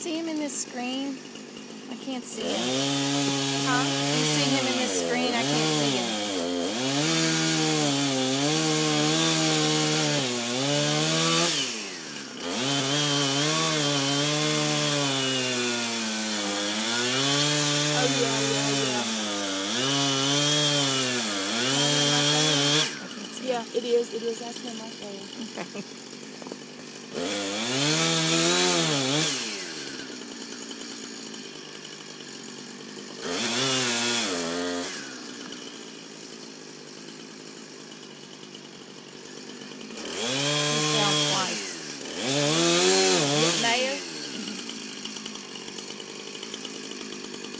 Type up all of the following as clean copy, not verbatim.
see him in this screen? I can't see him. Huh? Do you see him in this screen? I can't see him. Oh, yeah. Yeah, it is. It is. That's him right there. Okay.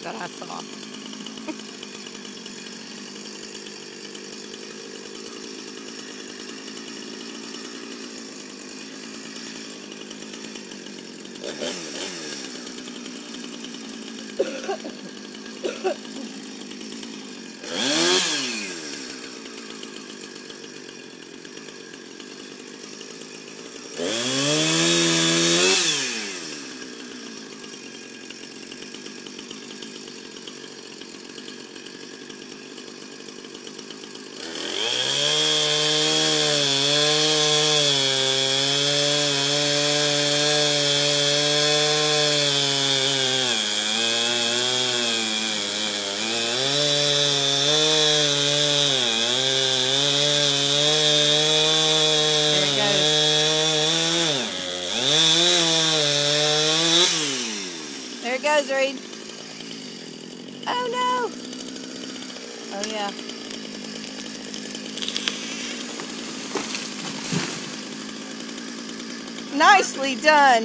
That I saw. There it goes, Reed. Oh no! Oh yeah. Nicely done!